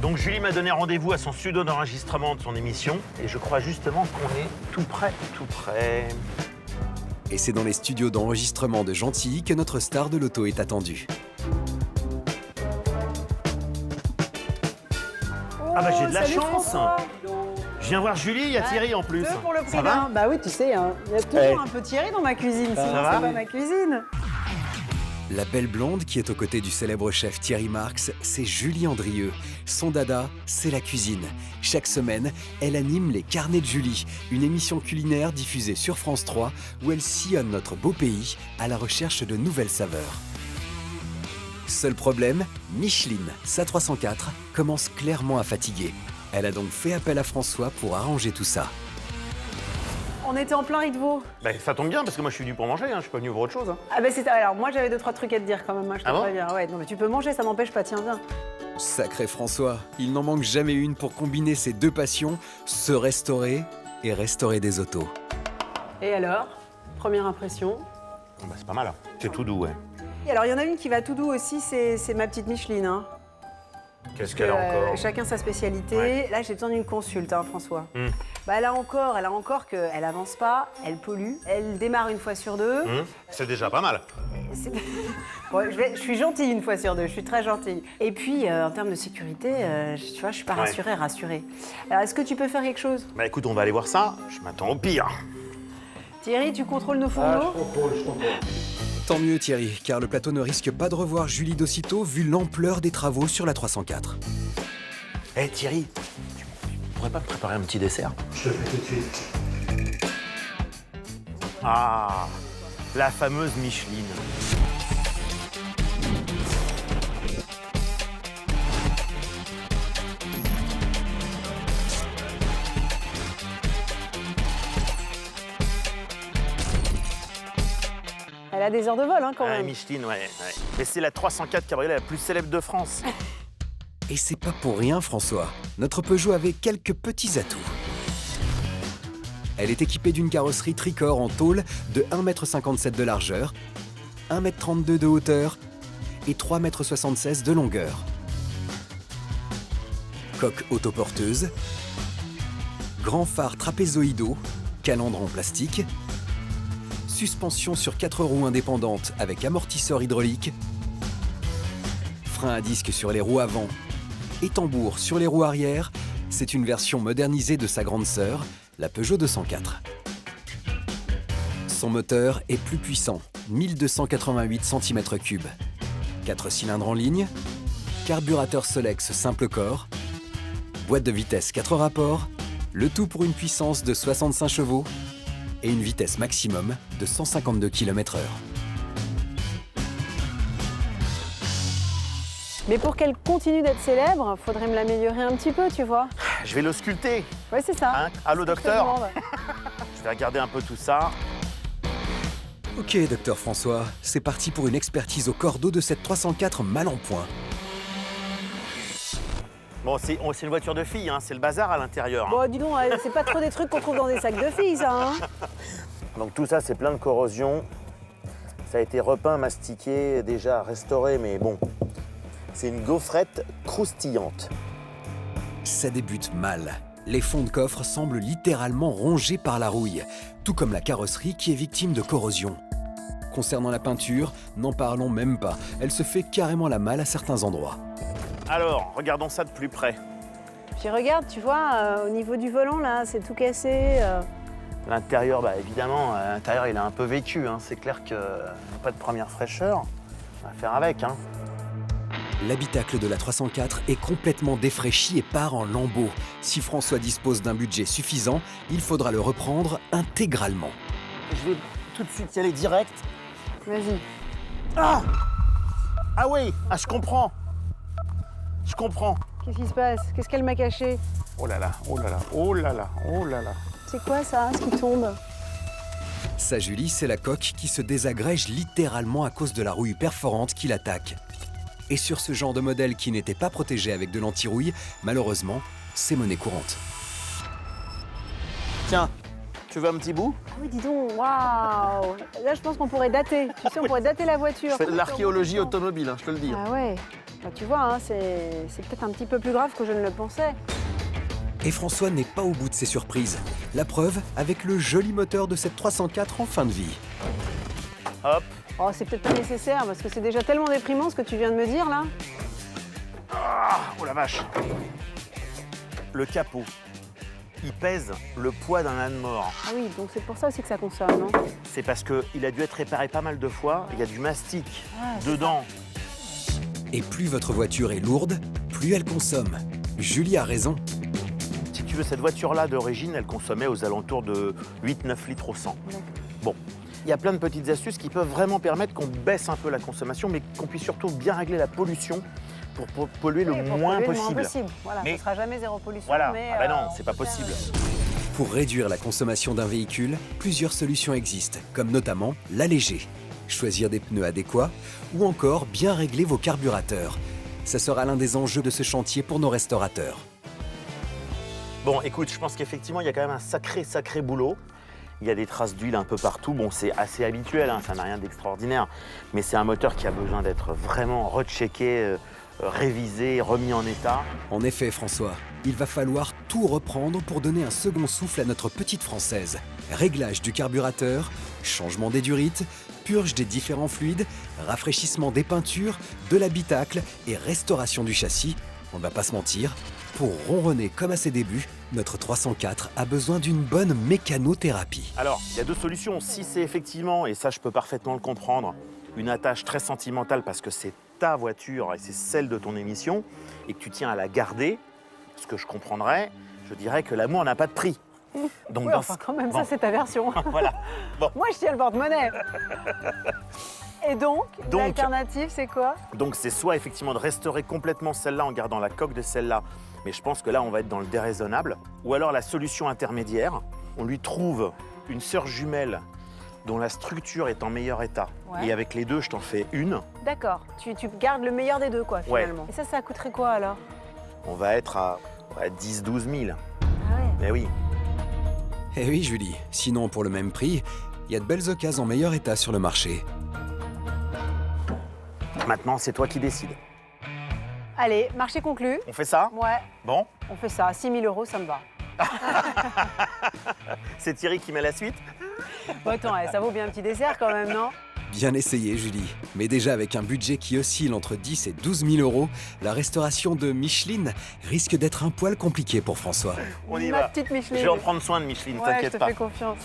Donc Julie m'a donné rendez-vous à son studio d'enregistrement de son émission et je crois justement qu'on est tout près, tout près. Et c'est dans les studios d'enregistrement de Gentilly que notre star de l'auto est attendue. Ah bah j'ai de la salut, chance. François. Je viens voir Julie, il y a Thierry en plus. Deux pour le prix Ça va d'un. Bah oui, tu sais, hein, il y a toujours un peu Thierry dans ma cuisine, sinon va c'est pas ma cuisine. La belle blonde qui est aux côtés du célèbre chef Thierry Marx, c'est Julie Andrieux. Son dada, c'est la cuisine. Chaque semaine, elle anime les Carnets de Julie, une émission culinaire diffusée sur France 3 où elle sillonne notre beau pays à la recherche de nouvelles saveurs. Seul problème, Micheline, sa 304, commence clairement à fatiguer. Elle a donc fait appel à François pour arranger tout ça. On était en plein riz de veau. Bah, ça tombe bien parce que moi je suis venu pour manger, hein. Je suis pas venu pour autre chose. Hein. Ah bah c'est alors moi j'avais 2-3 trucs à te dire quand même, hein, je te Ah bon préviens. Ouais, non mais tu peux manger, ça m'empêche pas, tiens viens. Sacré François, il n'en manque jamais une pour combiner ses deux passions, se restaurer et restaurer des autos. Et alors, première impression. Bah, c'est pas mal, hein. C'est tout doux, ouais. Et alors il y en a une qui va tout doux aussi, c'est ma petite Micheline. Hein. Qu'est-ce qu'elle a encore? Chacun sa spécialité. Ouais. Là j'ai besoin d'une consulte, hein, François. Hmm. Bah elle a encore qu'elle avance pas, elle pollue, elle démarre une fois sur deux. C'est déjà pas mal. C'est- Bon, je suis gentille une fois sur deux, je suis très gentille. Et puis, en termes de sécurité, tu vois, je suis pas Ouais. rassurée. Alors, est-ce que tu peux faire quelque chose? Bah écoute, on va aller voir ça. Je m'attends au pire. Thierry, tu contrôles nos fourneaux? Tant mieux Thierry, car le plateau ne risque pas de revoir Julie d'aussitôt vu l'ampleur des travaux sur la 304. Eh Thierry, tu pourrais pas me préparer un petit dessert? Je le fais tout de suite. Ah, la fameuse Micheline. Elle a des heures de vol, hein, quand Ah, même. Micheline, ouais. Mais c'est la 304 cabriolet la plus célèbre de France. Et c'est pas pour rien François, notre Peugeot avait quelques petits atouts. Elle est équipée d'une carrosserie tricorps en tôle de 1,57 m de largeur, 1,32 m de hauteur et 3,76 m de longueur. Coque autoporteuse, grand phare trapézoïdaux, calandre en plastique, suspension sur 4 roues indépendantes avec amortisseur hydraulique, frein à disque sur les roues avant et tambour sur les roues arrière, c'est une version modernisée de sa grande sœur, la Peugeot 204. Son moteur est plus puissant, 1288 cm3. 4 cylindres en ligne, carburateur Solex simple corps, boîte de vitesse 4 rapports, le tout pour une puissance de 65 chevaux et une vitesse maximum de 152 km/h. Mais pour qu'elle continue d'être célèbre, faudrait me l'améliorer un petit peu, tu vois. Je vais l'ausculter. Ouais, c'est ça. Hein? Allô, C'est ce que je te docteur? demande. Je vais regarder un peu tout ça. Ok, docteur François, c'est parti pour une expertise au cordeau de cette 304 mal en point. Bon, c'est une voiture de fille, hein. C'est le bazar à l'intérieur. Hein. Bon, dis donc, c'est pas trop des trucs qu'on trouve dans des sacs de filles, ça, hein. Donc tout ça, c'est plein de corrosion. Ça a été repeint, mastiqué, déjà restauré, mais bon, c'est une gaufrette croustillante. Ça débute mal. Les fonds de coffre semblent littéralement rongés par la rouille, tout comme la carrosserie qui est victime de corrosion. Concernant la peinture, n'en parlons même pas. Elle se fait carrément la malle à certains endroits. Alors, regardons ça de plus près. Puis regarde, tu vois, au niveau du volant, là, c'est tout cassé. L'intérieur, bah évidemment, l'intérieur il a un peu vécu. Hein. C'est clair que pas de première fraîcheur. On va faire avec. Hein. L'habitacle de la 304 est complètement défraîchi et part en lambeaux. Si François dispose d'un budget suffisant, il faudra le reprendre intégralement. Je vais tout de suite y aller direct. Vas-y. Ah oui, ah, je comprends. Je comprends. Qu'est-ce qui se passe? Qu'est-ce qu'elle m'a caché? Oh là là, oh là là, oh là là, oh là là. C'est quoi ça, ce qui tombe? Ça, Julie, c'est la coque qui se désagrège littéralement à cause de la rouille perforante qui l'attaque. Et sur ce genre de modèle qui n'était pas protégé avec de l'anti-rouille, malheureusement, c'est monnaie courante. Tiens, tu veux un petit bout? Ah oui, dis donc, waouh! Là, je pense qu'on pourrait dater. Tu sais, on pourrait dater la voiture. Je fais de l'archéologie automobile, hein, je te le dis. Ah ouais. Bah, tu vois, hein, c'est peut-être un petit peu plus grave que je ne le pensais. Et François n'est pas au bout de ses surprises. La preuve avec le joli moteur de cette 304 en fin de vie. Hop. Oh, c'est peut-être pas nécessaire parce que c'est déjà tellement déprimant ce que tu viens de me dire là. Ah, oh la vache. Le capot, il pèse le poids d'un âne mort. Ah oui, donc c'est pour ça aussi que ça consomme, non? C'est parce qu'il a dû être réparé pas mal de fois. Il y a du mastic c'est dedans. Et plus votre voiture est lourde, plus elle consomme. Julie a raison. Si tu veux, cette voiture-là d'origine, elle consommait aux alentours de 8-9 litres au 100. D'accord. Bon, il y a plein de petites astuces qui peuvent vraiment permettre qu'on baisse un peu la consommation, mais qu'on puisse surtout bien régler la pollution pour polluer le Oui, pour moins polluer possible. Voilà, Mais- ce sera jamais zéro pollution. Voilà, mais, ah bah non, on c'est pas peut faire, possible. Pour réduire la consommation d'un véhicule, plusieurs solutions existent, comme notamment l'alléger, choisir des pneus adéquats ou encore bien régler vos carburateurs. Ça sera l'un des enjeux de ce chantier pour nos restaurateurs. Bon, écoute, je pense qu'effectivement, il y a quand même un sacré boulot. Il y a des traces d'huile un peu partout. Bon, c'est assez habituel, hein, ça n'a rien d'extraordinaire. Mais c'est un moteur qui a besoin d'être vraiment rechecké, révisé, remis en état. En effet, François, il va falloir tout reprendre pour donner un second souffle à notre petite française. Réglage du carburateur, changement des durites, purge des différents fluides, rafraîchissement des peintures, de l'habitacle et restauration du châssis. On ne va pas se mentir, pour ronronner comme à ses débuts, notre 304 a besoin d'une bonne mécanothérapie. Alors, il y a deux solutions. Si c'est effectivement, et ça je peux parfaitement le comprendre, une attache très sentimentale parce que c'est ta voiture et c'est celle de ton émission, et que tu tiens à la garder, ce que je comprendrais, je dirais que l'amour n'a pas de prix. Donc, Oui, dans enfin ce- quand même, bon, ça c'est ta version. voilà. Moi je tiens le porte-monnaie. Et donc, Donc- l'alternative c'est quoi? Donc c'est soit effectivement de restaurer complètement celle-là en gardant la coque de celle-là, mais je pense que là on va être dans le déraisonnable, ou alors la solution intermédiaire, on lui trouve une sœur jumelle dont la structure est en meilleur état. Ouais. Et avec les deux, je t'en fais une. D'accord, tu gardes le meilleur des deux quoi Ouais. finalement. Et ça coûterait quoi alors? On va être à 10-12 000. Ah ouais. Mais oui. Eh oui, Julie, sinon pour le même prix, il y a de belles occasions en meilleur état sur le marché. Maintenant, c'est toi qui décides. Allez, marché conclu. On fait ça? Ouais, Bon. on fait ça. 6 000 €, ça me va. C'est Thierry qui met la suite? Bon, attends, ça vaut bien un petit dessert quand même, non? Bien essayé, Julie. Mais déjà avec un budget qui oscille entre 10 et 12 000 €, la restauration de Micheline risque d'être un poil compliqué pour François. On y Ma va. petite Je Micheline. vais en prendre soin de Micheline, Ouais, je t'inquiète te pas. fais confiance.